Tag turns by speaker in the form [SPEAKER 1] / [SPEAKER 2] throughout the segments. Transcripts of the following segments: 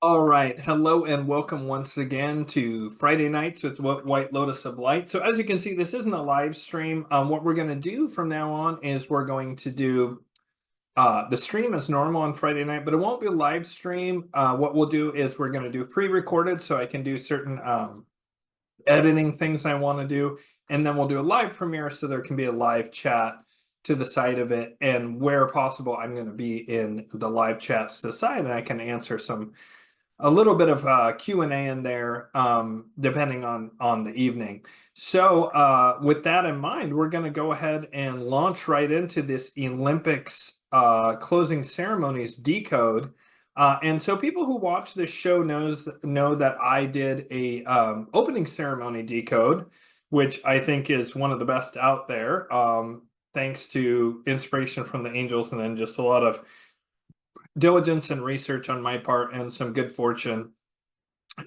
[SPEAKER 1] All right. Hello and welcome once again to Friday Nights with White Lotus of Light. So as you can see, this isn't a live stream. What we're going to do from now on is we're going to do the stream as normal on Friday night, but it won't be a live stream. What we'll do is we're going to do pre-recorded so I can do certain editing things I want to do. And then we'll do a live premiere so there can be a live chat to the side of it. And where possible, I'm going to be in the live chats to the side and I can answer a little bit of Q&A in there, depending on the evening. So with that in mind, we're going to go ahead and launch right into this Olympics closing ceremonies decode. And so people who watch this show know that I did a opening ceremony decode, which I think is one of the best out there, thanks to inspiration from the angels and then just a lot of diligence and research on my part and some good fortune.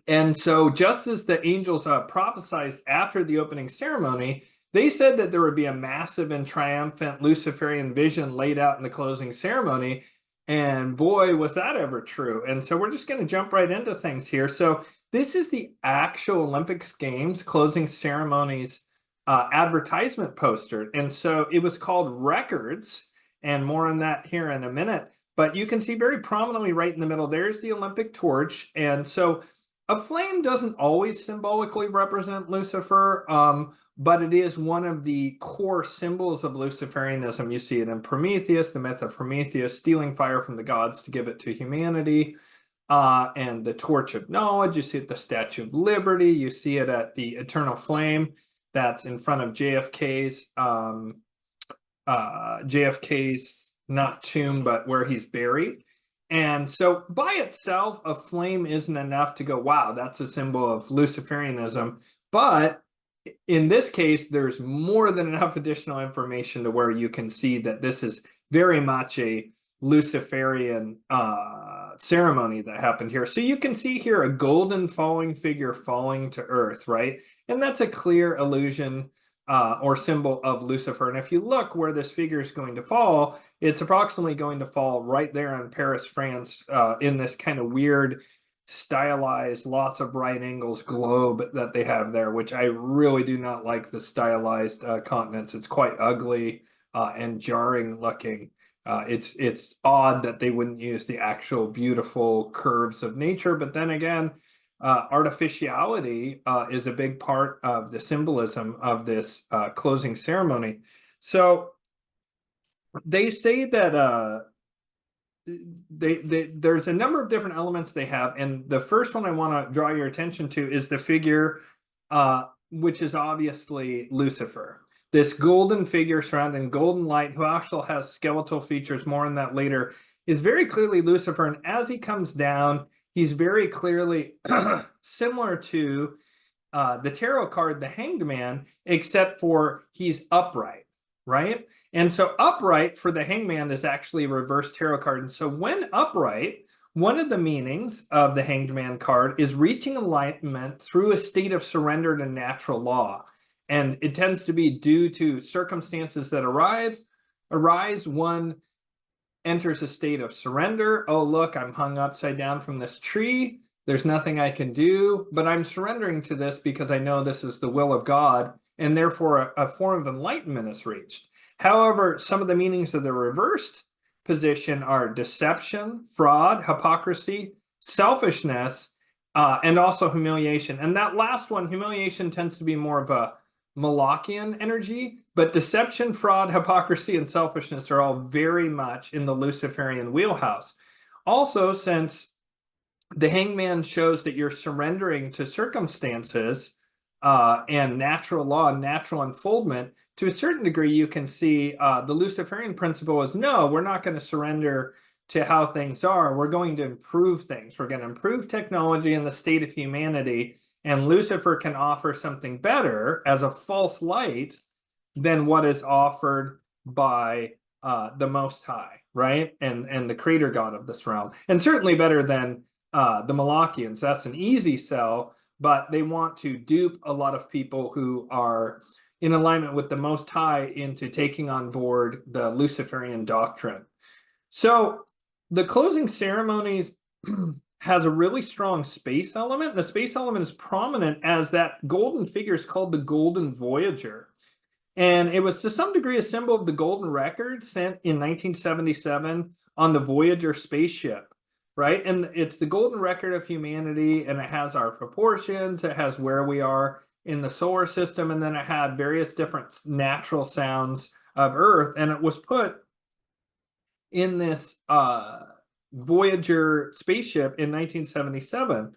[SPEAKER 1] And so just as the angels prophesied after the opening ceremony, they said that there would be a massive and triumphant Luciferian vision laid out in the closing ceremony. And boy, was that ever true. And so we're just going to jump right into things here. So this is the actual Olympics Games closing ceremonies advertisement poster. And so it was called Records, and more on that here in a minute. But you can see very prominently right in the middle, there's the Olympic torch. And so a flame doesn't always symbolically represent Lucifer, but it is one of the core symbols of Luciferianism. You see it in Prometheus, the myth of Prometheus, stealing fire from the gods to give it to humanity, and the torch of knowledge. You see it at the Statue of Liberty. You see it at the eternal flame that's in front of JFK's not tomb, but where he's buried. And so by itself, a flame isn't enough to go, wow, that's a symbol of Luciferianism. But in this case, there's more than enough additional information to where you can see that this is very much a Luciferian ceremony that happened here. So you can see here a golden falling figure falling to earth, right? And that's a clear illusion or symbol of Lucifer. And if you look where this figure is going to fall, it's approximately going to fall right there in Paris, France, in this kind of weird, stylized, lots of right angles globe that they have there, which I really do not like the stylized continents. It's quite ugly and jarring looking. It's odd that they wouldn't use the actual beautiful curves of nature, but then again, artificiality is a big part of the symbolism of this closing ceremony. So they say that there's a number of different elements they have, and the first one I want to draw your attention to is the figure, which is obviously Lucifer. This golden figure surrounding golden light, who also has skeletal features, more on that later, is very clearly Lucifer. And as he comes down, he's very clearly similar to the tarot card, the Hanged Man, except for he's upright, right? And so upright for the Hanged Man is actually a reverse tarot card. And so when upright, one of the meanings of the Hanged Man card is reaching enlightenment through a state of surrender to natural law. And it tends to be due to circumstances that arise. One enters a state of surrender. Oh, look, I'm hung upside down from this tree. There's nothing I can do, but I'm surrendering to this because I know this is the will of God, and therefore a form of enlightenment is reached. However, some of the meanings of the reversed position are deception, fraud, hypocrisy, selfishness, and also humiliation. And that last one, humiliation, tends to be more of a Malachian energy, but deception, fraud, hypocrisy, and selfishness are all very much in the Luciferian wheelhouse. Also, since the Hangman shows that you're surrendering to circumstances and natural law and natural unfoldment, to a certain degree, you can see the Luciferian principle is, no, we're not going to surrender to how things are. We're going to improve things. We're going to improve technology and the state of humanity. And Lucifer can offer something better as a false light than what is offered by the Most High, right? And the creator God of this realm. And certainly better than the Malachians. That's an easy sell, but they want to dupe a lot of people who are in alignment with the Most High into taking on board the Luciferian doctrine. So the closing ceremonies has a really strong space element. And the space element is prominent as that golden figure is called the Golden Voyager. And it was to some degree a symbol of the golden record sent in 1977 on the Voyager spaceship, right? And it's the golden record of humanity, and it has our proportions, it has where we are in the solar system, and then it had various different natural sounds of Earth, and it was put in this Voyager spaceship in 1977.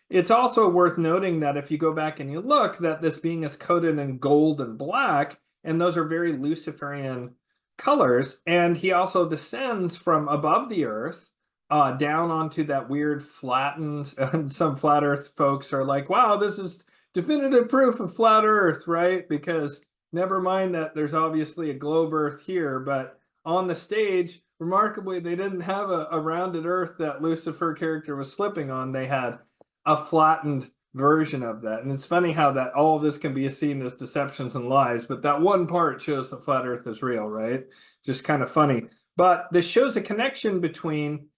[SPEAKER 1] It's also worth noting that if you go back and you look, that this being is coated in gold and black, and those are very Luciferian colors. And he also descends from above the Earth down onto that weird flattened, and some flat Earth folks are like, wow, this is definitive proof of flat Earth, right? Because never mind that there's obviously a globe Earth here, but on the stage, remarkably, they didn't have a rounded Earth that Lucifer character was slipping on. They had a flattened version of that. And it's funny how that all of this can be seen as deceptions and lies, but that one part shows the flat Earth is real, right? Just kind of funny. But this shows a connection between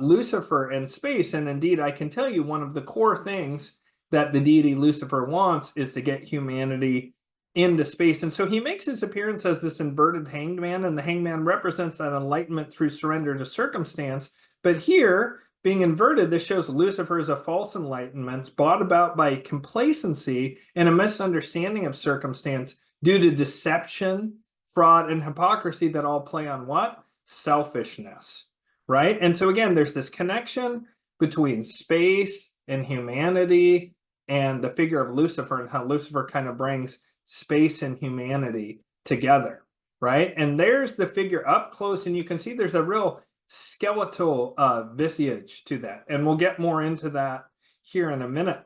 [SPEAKER 1] Lucifer and space. And indeed, I can tell you one of the core things that the deity Lucifer wants is to get humanity into space. And so he makes his appearance as this inverted hanged man, and the hanged man represents that enlightenment through surrender to circumstance. But here, being inverted, this shows Lucifer as a false enlightenment brought about by complacency and a misunderstanding of circumstance due to deception, fraud, and hypocrisy that all play on what? Selfishness, right? And so again, there's this connection between space and humanity and the figure of Lucifer, and how Lucifer kind of brings space and humanity together, right? And there's the figure up close, and you can see there's a real skeletal visage to that, and we'll get more into that here in a minute.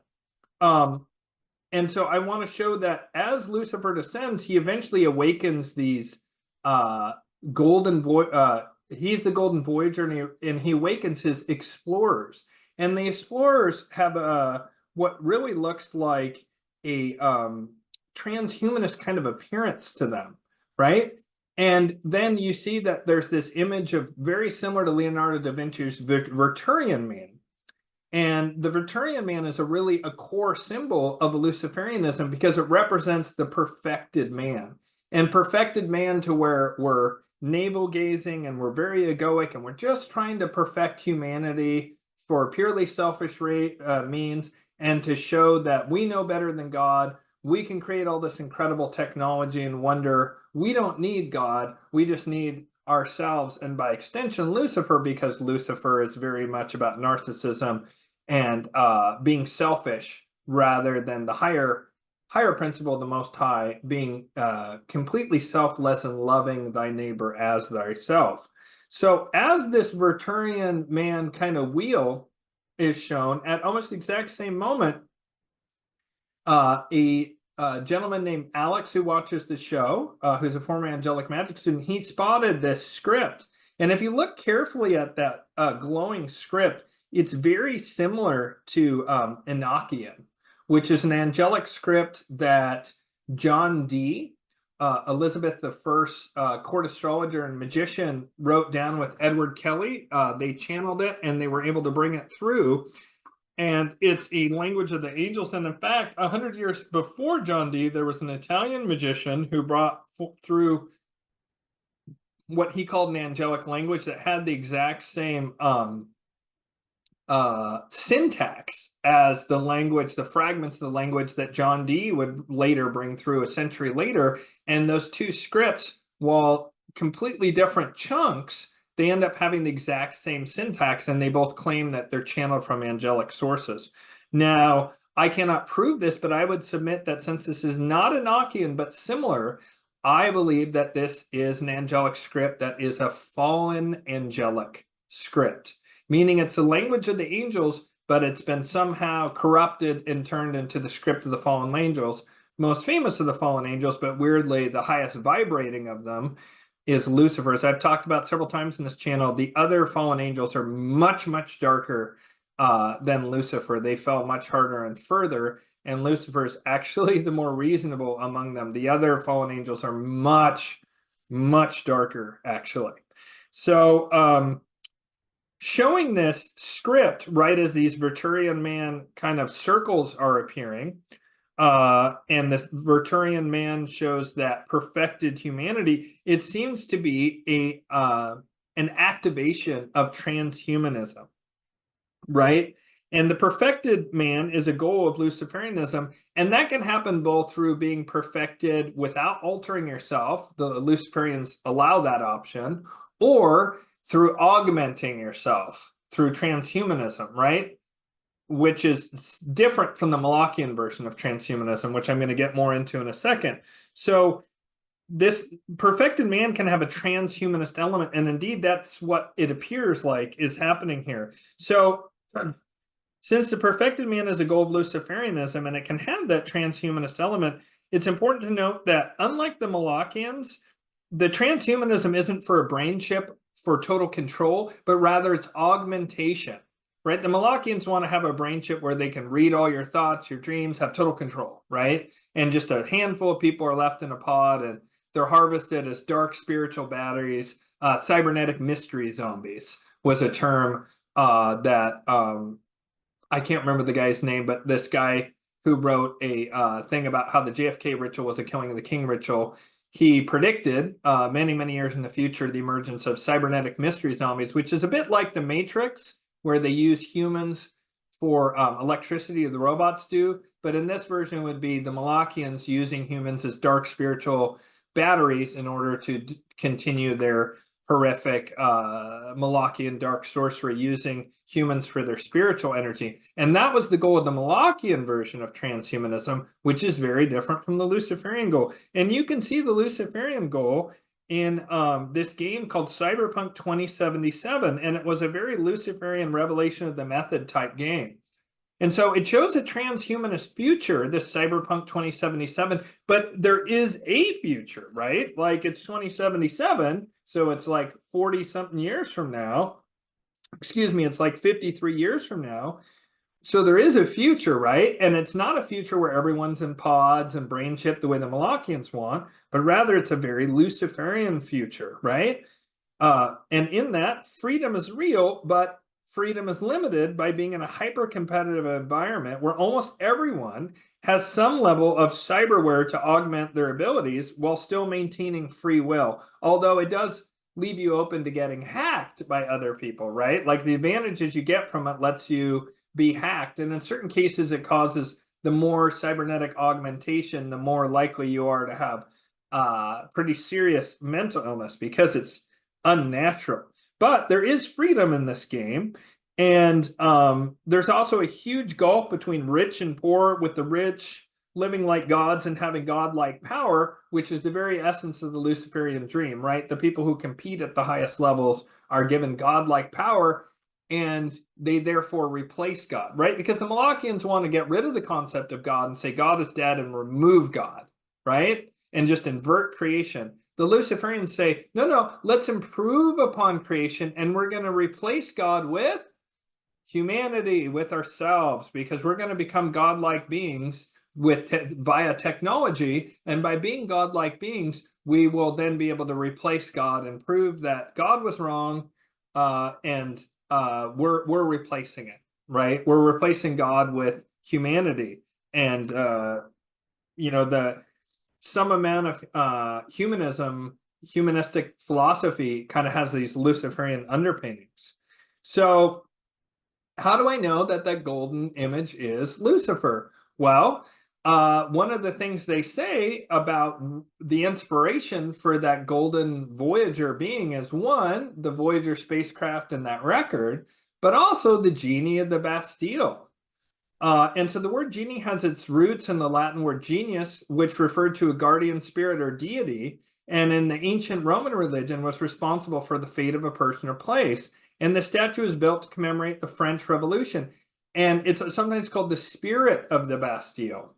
[SPEAKER 1] And so I want to show that as Lucifer descends, he eventually awakens these he's the Golden Voyager, and he awakens his explorers, and the explorers have what really looks like a transhumanist kind of appearance to them, right? And then you see that there's this image of very similar to Leonardo da Vinci's Vitruvian man. And the Vitruvian man is a core symbol of Luciferianism because it represents the perfected man. And perfected man to where we're navel gazing and we're very egoic and we're just trying to perfect humanity for purely selfish means, and to show that we know better than God. We can create all this incredible technology and wonder. We don't need God. We just need ourselves, and by extension, Lucifer, because Lucifer is very much about narcissism and being selfish rather than the higher principle of the Most High, being completely selfless and loving thy neighbor as thyself. So as this Vitruvian man kind of wheel is shown, at almost the exact same moment, a gentleman named Alex, who watches the show, who's a former angelic magic student, he spotted this script. And if you look carefully at that glowing script, it's very similar to Enochian, which is an angelic script that John Dee, Elizabeth I court astrologer and magician, wrote down with Edward Kelly. They channeled it and they were able to bring it through. And it's a language of the angels. And in fact, 100 years before John Dee, there was an Italian magician who brought through what he called an angelic language that had the exact same syntax as the language, the fragments of the language that John Dee would later bring through a century later. And those two scripts, while completely different chunks, they end up having the exact same syntax, and they both claim that they're channeled from angelic sources. Now, I cannot prove this, but I would submit that since this is not Enochian, but similar, I believe that this is an angelic script that is a fallen angelic script, meaning it's a language of the angels, but it's been somehow corrupted and turned into the script of the fallen angels. Most famous of the fallen angels, but weirdly, the highest vibrating of them is Lucifer. As I've talked about several times in this channel, the other fallen angels are much, much darker than Lucifer. They fell much harder and further, and Lucifer is actually the more reasonable among them. The other fallen angels are much, much darker, actually. So showing this script right as these Vitruvian man kind of circles are appearing. And the Vitruvian man shows that perfected humanity. It seems to be an activation of transhumanism, right? And the perfected man is a goal of Luciferianism, and that can happen both through being perfected without altering yourself. The Luciferians allow that option, or through augmenting yourself through transhumanism, right? Which is different from the Malachian version of transhumanism, which I'm going to get more into in a second. So this perfected man can have a transhumanist element, and indeed that's what it appears like is happening here. So since the perfected man is a goal of Luciferianism and it can have that transhumanist element, it's important to note that unlike the Malachians, the transhumanism isn't for a brain chip for total control, but rather it's augmentation, right? The Malachians want to have a brain chip where they can read all your thoughts, your dreams, have total control, right? And just a handful of people are left in a pod, and they're harvested as dark spiritual batteries. Cybernetic mystery zombies was a term that I can't remember the guy's name, but this guy who wrote a thing about how the JFK ritual was a killing of the king ritual, he predicted many, many years in the future the emergence of cybernetic mystery zombies, which is a bit like the Matrix, where they use humans for electricity, the robots do. But in this version, it would be the Malachians using humans as dark spiritual batteries in order to continue their horrific Malachian dark sorcery, using humans for their spiritual energy. And that was the goal of the Malachian version of transhumanism, which is very different from the Luciferian goal. And you can see the Luciferian goal in this game called Cyberpunk 2077, and it was a very Luciferian revelation of the method type game. And so it shows a transhumanist future, this Cyberpunk 2077, but there is a future, right? Like it's 2077, so it's like 40-something years from now. Excuse me, it's like 53 years from now. So there is a future, right? And it's not a future where everyone's in pods and brain chip the way the Malachians want, but rather it's a very Luciferian future, right? And in that, freedom is real, but freedom is limited by being in a hyper-competitive environment where almost everyone has some level of cyberware to augment their abilities while still maintaining free will. Although it does leave you open to getting hacked by other people, right? Like the advantages you get from it lets you be hacked. And in certain cases, it causes the more cybernetic augmentation, the more likely you are to have pretty serious mental illness because it's unnatural. But there is freedom in this game. And there's also a huge gulf between rich and poor, with the rich living like gods and having godlike power, which is the very essence of the Luciferian dream, right? The people who compete at the highest levels are given godlike power, and they therefore replace God, right? Because the Malachians want to get rid of the concept of God and say God is dead and remove God, right? And just invert creation. The Luciferians say, no, no, let's improve upon creation, and we're going to replace God with humanity, with ourselves, because we're going to become godlike beings via technology. And by being godlike beings, we will then be able to replace God and prove that God was wrong, and we're replacing it, right? We're replacing God with humanity. And some amount of humanistic philosophy kind of has these Luciferian underpinnings. So how do I know that that golden image is Lucifer? Well, one of the things they say about the inspiration for that Golden Voyager being is, one, the Voyager spacecraft and that record, but also the genie of the Bastille. And so the word genie has its roots in the Latin word genius, which referred to a guardian spirit or deity, and in the ancient Roman religion was responsible for the fate of a person or place. And the statue is built to commemorate the French Revolution. And it's sometimes called the spirit of the Bastille.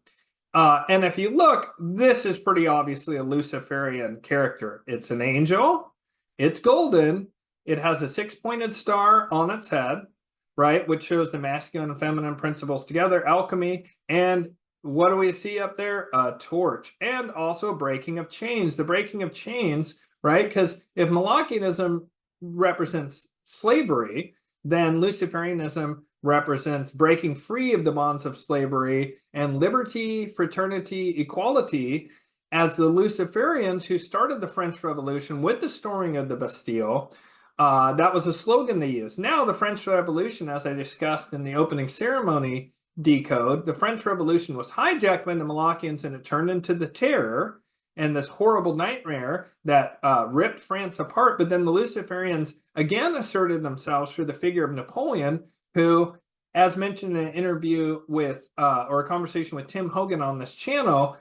[SPEAKER 1] And if you look, this is pretty obviously a Luciferian character. It's an angel, it's golden, it has a six-pointed star on its head, right, which shows the masculine and feminine principles together, alchemy, and what do we see up there? A torch, and also breaking of chains. The breaking of chains, right, because if Malachianism represents slavery, then Luciferianism represents breaking free of the bonds of slavery and liberty, fraternity, equality, as the Luciferians who started the French Revolution with the storming of the Bastille. That was a slogan they used. Now, the French Revolution, as I discussed in the opening ceremony, Decode, the French Revolution was hijacked by the Malachians and it turned into the Terror and this horrible nightmare that ripped France apart. But then the Luciferians again asserted themselves through the figure of Napoleon, who, as mentioned in an interview with, or a conversation with Tim Hogan on this channel,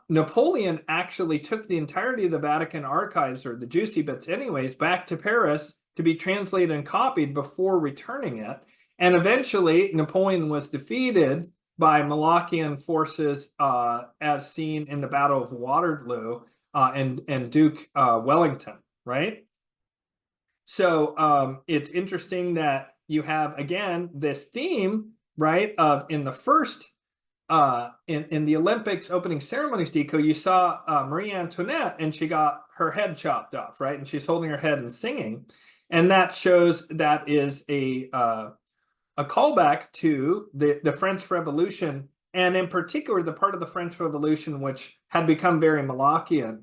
[SPEAKER 1] Napoleon actually took the entirety of the Vatican archives, or the juicy bits anyways, back to Paris to be translated and copied before returning it. And eventually, Napoleon was defeated by Malachian forces, as seen in the Battle of Waterloo and Duke Wellington, right? So it's interesting that you have, again, this theme, right, of in the first, in the Olympics opening ceremonies, Decode, you saw Marie Antoinette, and she got her head chopped off, right? And she's holding her head and singing. And that shows that is a callback to the French Revolution, and in particular, the part of the French Revolution which had become very Malachian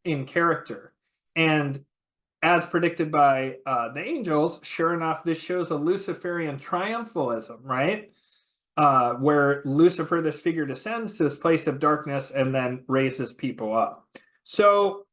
[SPEAKER 1] in character. And as predicted by the angels, sure enough, this shows a Luciferian triumphalism, right? Where Lucifer, this figure, descends to this place of darkness and then raises people up. So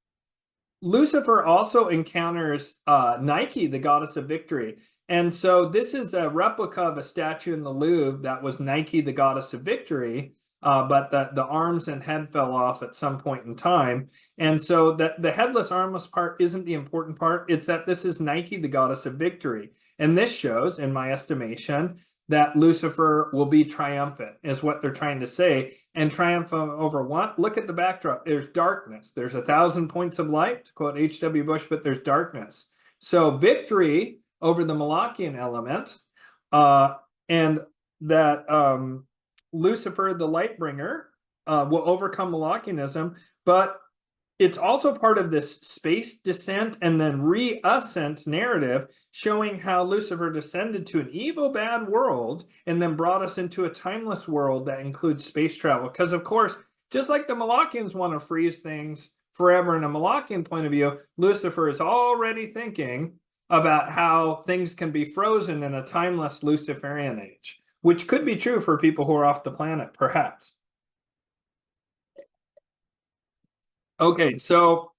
[SPEAKER 1] Lucifer also encounters Nike, the goddess of victory. And so this is a replica of a statue in the Louvre that was Nike, the goddess of victory, but the arms and head fell off at some point in time. And so the headless, armless part isn't the important part. It's that this is Nike, the goddess of victory. And this shows, in my estimation, that Lucifer will be triumphant, is what they're trying to say. And triumph over what? Look at the backdrop. There's darkness. There's 1,000 points of light, to quote H.W. Bush, but there's darkness. So victory over the Malachian element, and that Lucifer, the light bringer, will overcome Malachianism, but it's also part of this space descent and then re-ascent narrative, showing how Lucifer descended to an evil, bad world and then brought us into a timeless world that includes space travel. Because, of course, just like the Malachians want to freeze things forever in a Malachian point of view, Lucifer is already thinking about how things can be frozen in a timeless Luciferian age, which could be true for people who are off the planet, perhaps. Okay, so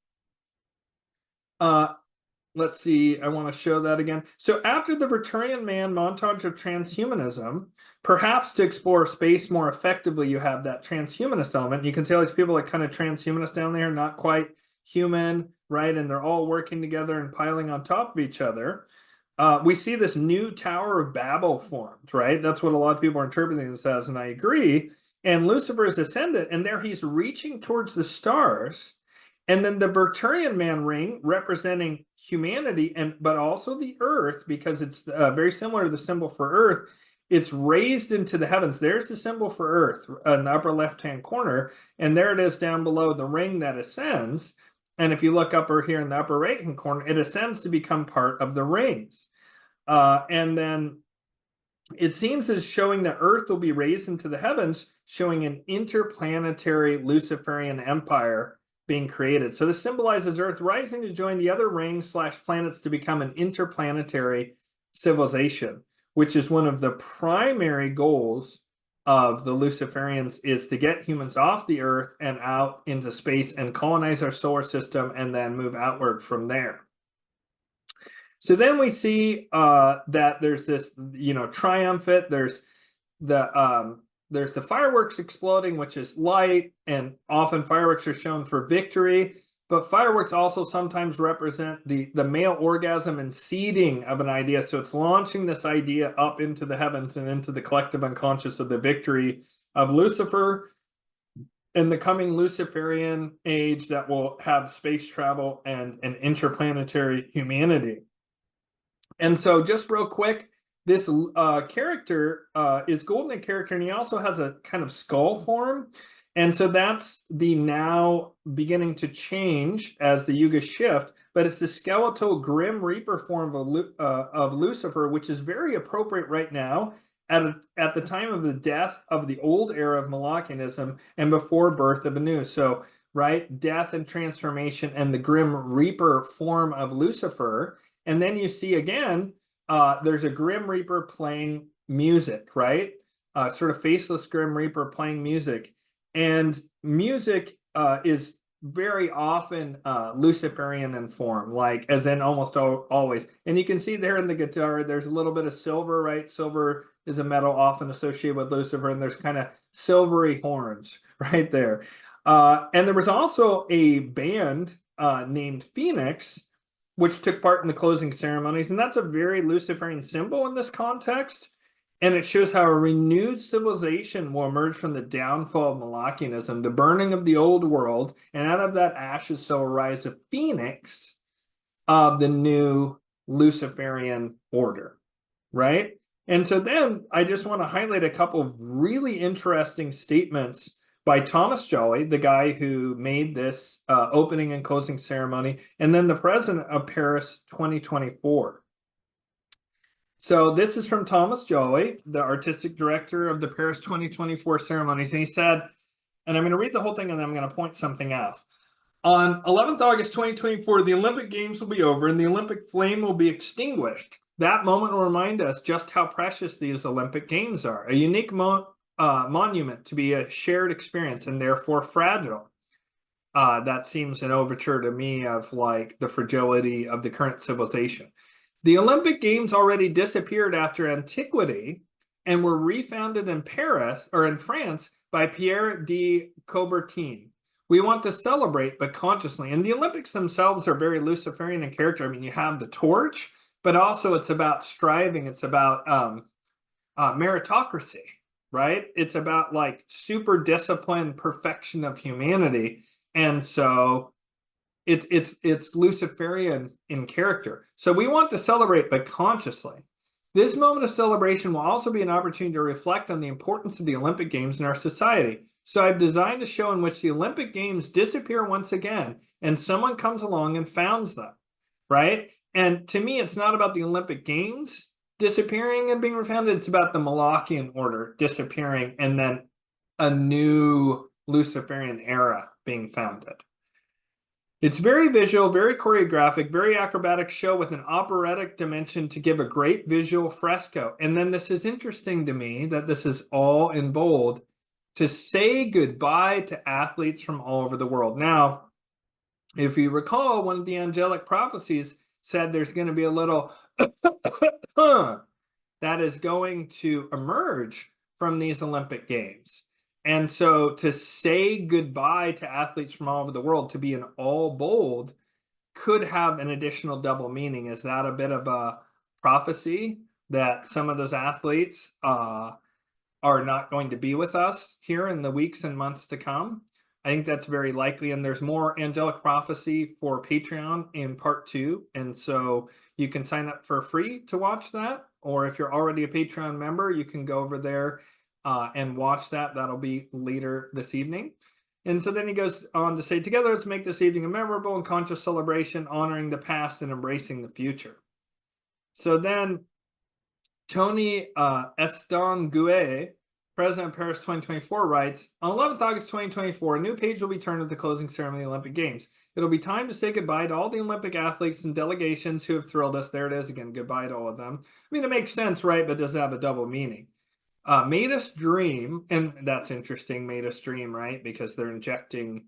[SPEAKER 1] let's see, I want to show that again. So after the Vitruvian man montage of transhumanism, perhaps to explore space more effectively, you have that transhumanist element. You can see all these people like kind of transhumanist down there, not quite human, right? And they're all working together and piling on top of each other. We see this new Tower of Babel formed, right? That's what a lot of people are interpreting this as, and I agree. And Lucifer is ascendant, and there he's reaching towards the stars. And then the Vitruvian man ring representing humanity, but also the earth, because it's very similar to the symbol for earth. It's raised into the heavens. There's the symbol for earth in the upper left-hand corner, and there it is down below, the ring that ascends. And if you look up or here in the upper right-hand corner, it ascends to become part of the rings. And then it seems as showing that Earth will be raised into the heavens, showing an interplanetary Luciferian empire being created. So this symbolizes Earth rising to join the other rings / planets to become an interplanetary civilization, which is one of the primary goals of the Luciferians, is to get humans off the Earth and out into space and colonize our solar system and then move outward from there. So then we see that there's this, triumphant. There's the fireworks exploding, which is light, and often fireworks are shown for victory. But fireworks also sometimes represent the male orgasm and seeding of an idea. So it's launching this idea up into the heavens and into the collective unconscious of the victory of Lucifer in the coming Luciferian age that will have space travel and an interplanetary humanity. And so just real quick, this character is golden in character, and he also has a kind of skull form. And so that's the now beginning to change as the yugas shift, but it's the skeletal grim reaper form of Lucifer, which is very appropriate right now at the time of the death of the old era of Malachianism and before birth of a new. So, right, death and transformation and the grim reaper form of Lucifer. And then you see again, there's a grim reaper playing music, right? Sort of faceless grim reaper playing music. And music is very often Luciferian in form, like as in almost always. And you can see there in the guitar, there's a little bit of silver, right? Silver is a metal often associated with Lucifer, and there's kind of silvery horns right there. And there was also a band named Phoenix, which took part in the closing ceremonies, and that's a very Luciferian symbol in this context. And it shows how a renewed civilization will emerge from the downfall of Malachianism, the burning of the old world, and out of that ashes shall arise a phoenix of the new Luciferian order, right? And so then I just want to highlight a couple of really interesting statements by Thomas Jolly, the guy who made this opening and closing ceremony, and then the president of Paris 2024. So this is from Thomas Jolly, the artistic director of the Paris 2024 ceremonies. And he said, and I'm going to read the whole thing and then I'm going to point something else. On 11th August 2024, the Olympic Games will be over and the Olympic flame will be extinguished. That moment will remind us just how precious these Olympic Games are, a unique monument to be a shared experience and therefore fragile. That seems an overture to me of like the fragility of the current civilization. The Olympic Games already disappeared after antiquity and were refounded in Paris or in France by Pierre de Coubertin. We want to celebrate, but consciously. And the Olympics themselves are very Luciferian in character. I mean, you have the torch, but also it's about striving. It's about meritocracy, right? It's about like super disciplined perfection of humanity. And so it's Luciferian in character. So we want to celebrate, but consciously. This moment of celebration will also be an opportunity to reflect on the importance of the Olympic Games in our society. So I've designed a show in which the Olympic Games disappear once again, and someone comes along and founds them, right? And to me, it's not about the Olympic Games disappearing and being refounded. It's about the Malachian order disappearing and then a new Luciferian era being founded. It's very visual, very choreographic, very acrobatic show with an operatic dimension to give a great visual fresco. And then this is interesting to me that this is all in bold, to say goodbye to athletes from all over the world. Now, if you recall, one of the angelic prophecies said there's going to be a little that is going to emerge from these Olympic Games. And so to say goodbye to athletes from all over the world, to be an all bold, could have an additional double meaning. Is that a bit of a prophecy that some of those athletes are not going to be with us here in the weeks and months to come? I think that's very likely. And there's more angelic prophecy for Patreon in part 2. And so you can sign up for free to watch that. Or if you're already a Patreon member, you can go over there and watch that. That'll be later this evening. And so then he goes on to say, together, let's make this evening a memorable and conscious celebration, honoring the past and embracing the future. So then Tony Estanguet, president of Paris 2024, writes, on 11th August 2024, a new page will be turned at the closing ceremony of the Olympic Games. It'll be time to say goodbye to all the Olympic athletes and delegations who have thrilled us. There it is again, goodbye to all of them. I mean, it makes sense, right? But does it have a double meaning? Made us dream, and that's interesting, made us dream, right? Because they're injecting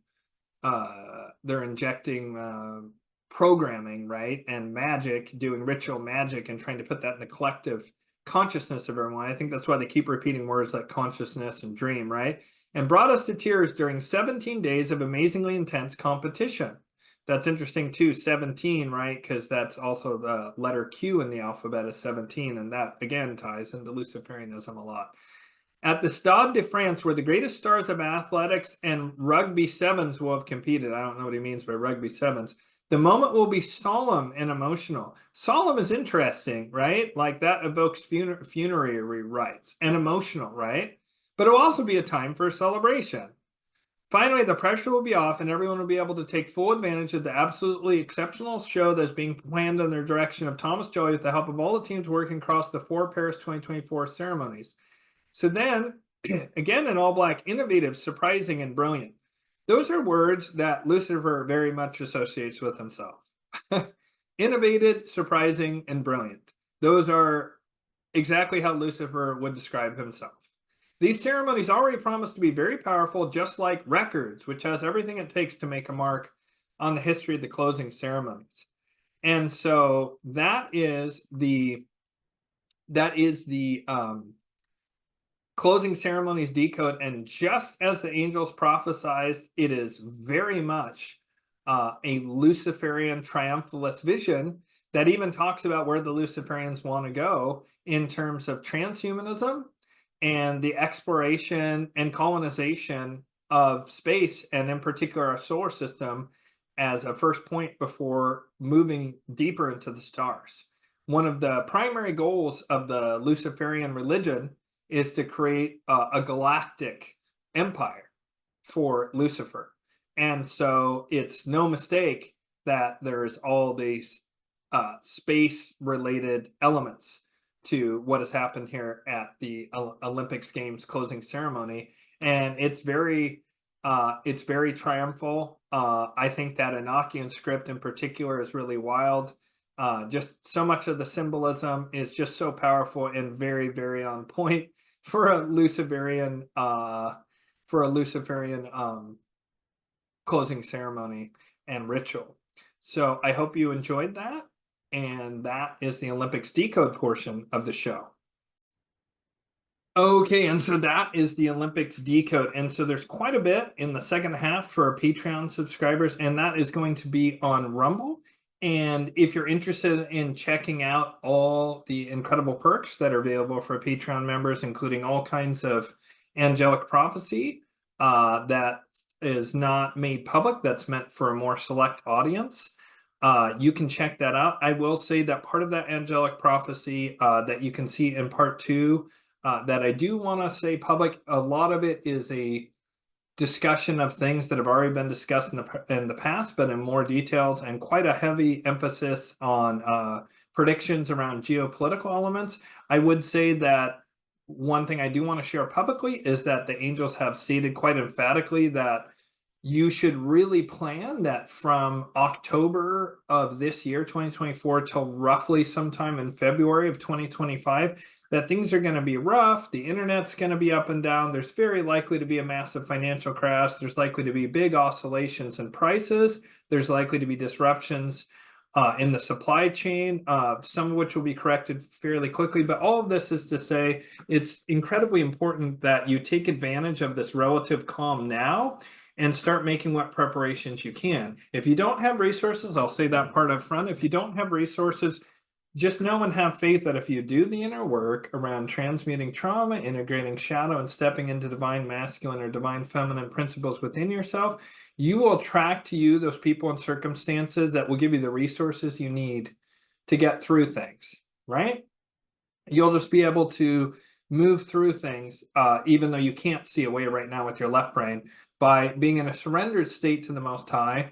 [SPEAKER 1] programming, right? And magic, doing ritual magic and trying to put that in the collective consciousness of everyone. I think that's why they keep repeating words like consciousness and dream, right? And brought us to tears during 17 days of amazingly intense competition. That's interesting too, 17, right? Because that's also the letter Q in the alphabet is 17, and that again ties into Luciferianism a lot. At the Stade de France, where the greatest stars of athletics and rugby sevens will have competed, I don't know what he means by rugby sevens, the moment will be solemn and emotional. Solemn is interesting, right? Like that evokes funerary rites, and emotional, right? But it'll also be a time for a celebration. Finally, the pressure will be off and everyone will be able to take full advantage of the absolutely exceptional show that's being planned in the direction of Thomas Joy with the help of all the teams working across the 4 Paris 2024 ceremonies. So then, again, in all black, innovative, surprising, and brilliant. Those are words that Lucifer very much associates with himself. Innovative, surprising, and brilliant. Those are exactly how Lucifer would describe himself. These ceremonies already promise to be very powerful, just like Records, which has everything it takes to make a mark on the history of the closing ceremonies. And so that is the closing ceremonies decode. And just as the angels prophesied, it is very much a Luciferian triumphalist vision that even talks about where the Luciferians want to go in terms of transhumanism and the exploration and colonization of space, and in particular our solar system, as a first point before moving deeper into the stars. One of the primary goals of the Luciferian religion is to create a galactic empire for Lucifer. And so it's no mistake that there's all these space-related elements to what has happened here at the Olympics Games closing ceremony, and it's very triumphal. I think that Enochian script in particular is really wild. Just so much of the symbolism is just so powerful and very, very on point for a Luciferian closing ceremony and ritual. So I hope you enjoyed that. And that is the Olympics Decode portion of the show. Okay, and so that is the Olympics Decode. And so there's quite a bit in the second half for our Patreon subscribers, and that is going to be on Rumble. And if you're interested in checking out all the incredible perks that are available for Patreon members, including all kinds of angelic prophecy that is not made public, that's meant for a more select audience, you can check that out. I will say that part of that angelic prophecy that you can see in part 2 that I do want to say public, a lot of it is a discussion of things that have already been discussed in the past, but in more details, and quite a heavy emphasis on predictions around geopolitical elements. I would say that one thing I do want to share publicly is that the angels have stated quite emphatically that you should really plan that from October of this year, 2024, till roughly sometime in February of 2025, that things are going to be rough. The internet's going to be up and down. There's very likely to be a massive financial crash. There's likely to be big oscillations in prices. There's likely to be disruptions in the supply chain, some of which will be corrected fairly quickly. But all of this is to say it's incredibly important that you take advantage of this relative calm now and start making what preparations you can. If you don't have resources, I'll say that part up front. If you don't have resources, just know and have faith that if you do the inner work around transmuting trauma, integrating shadow, and stepping into divine masculine or divine feminine principles within yourself, you will attract to you those people and circumstances that will give you the resources you need to get through things, right? You'll just be able to move through things, even though you can't see a way right now with your left brain, by being in a surrendered state to the Most High,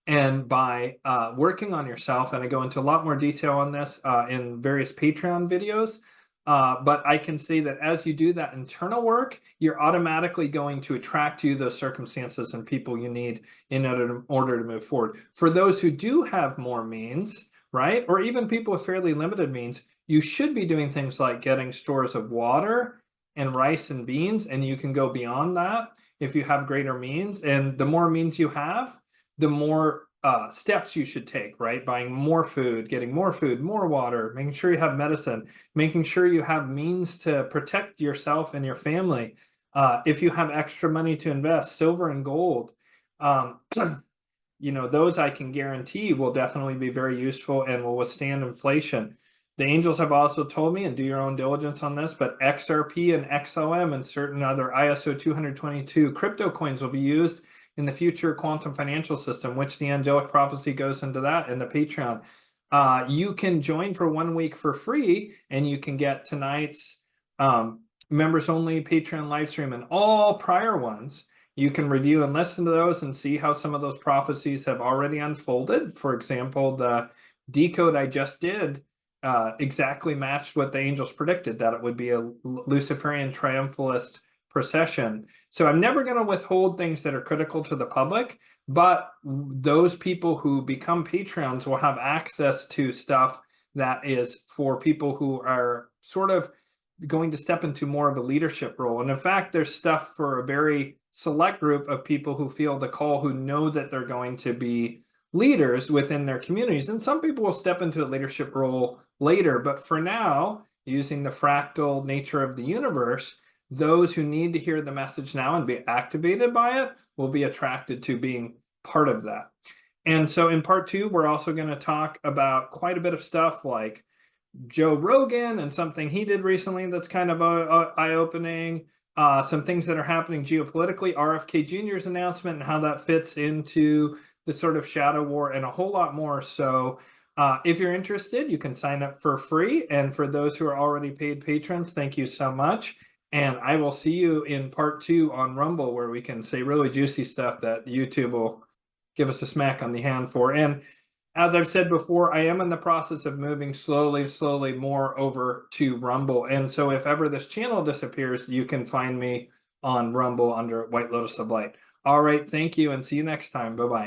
[SPEAKER 1] and by working on yourself. And I go into a lot more detail on this in various Patreon videos. But I can say that as you do that internal work, you're automatically going to attract to you those circumstances and people you need in order to move forward. For those who do have more means, right, or even people with fairly limited means, you should be doing things like getting stores of water and rice and beans, and you can go beyond that if you have greater means. And the more means you have, the more steps you should take, right? Buying more food, getting more food, more water, making sure you have medicine, making sure you have means to protect yourself and your family. If you have extra money to invest, silver and gold, you know, those I can guarantee will definitely be very useful and will withstand inflation. The angels have also told me, and do your own diligence on this, but XRP and XLM and certain other ISO 222 crypto coins will be used in the future quantum financial system, which the angelic prophecy goes into that in the Patreon. You can join for 1 week for free, and you can get tonight's members only Patreon live stream and all prior ones. You can review and listen to those and see how some of those prophecies have already unfolded. For example, the Decode I just did exactly matched what the angels predicted, that it would be a Luciferian triumphalist procession. So I'm never going to withhold things that are critical to the public, but those people who become Patreons will have access to stuff that is for people who are sort of going to step into more of a leadership role. And in fact, there's stuff for a very select group of people who feel the call, who know that they're going to be leaders within their communities. And some people will step into a leadership role later, but for now, using the fractal nature of the universe, those who need to hear the message now and be activated by it will be attracted to being part of that. And so in part 2, we're also going to talk about quite a bit of stuff like Joe Rogan and something he did recently that's kind of eye-opening. Some things that are happening geopolitically, RFK Jr.'s announcement and how that fits into the sort of shadow war, and a whole lot more. So if you're interested, you can sign up for free. And for those who are already paid patrons, thank you so much. And I will see you in part 2 on Rumble, where we can say really juicy stuff that YouTube will give us a smack on the hand for. And as I've said before, I am in the process of moving slowly more over to Rumble. And so if ever this channel disappears, you can find me on Rumble under White Lotus of Light. All right, thank you, and see you next time. Bye-bye.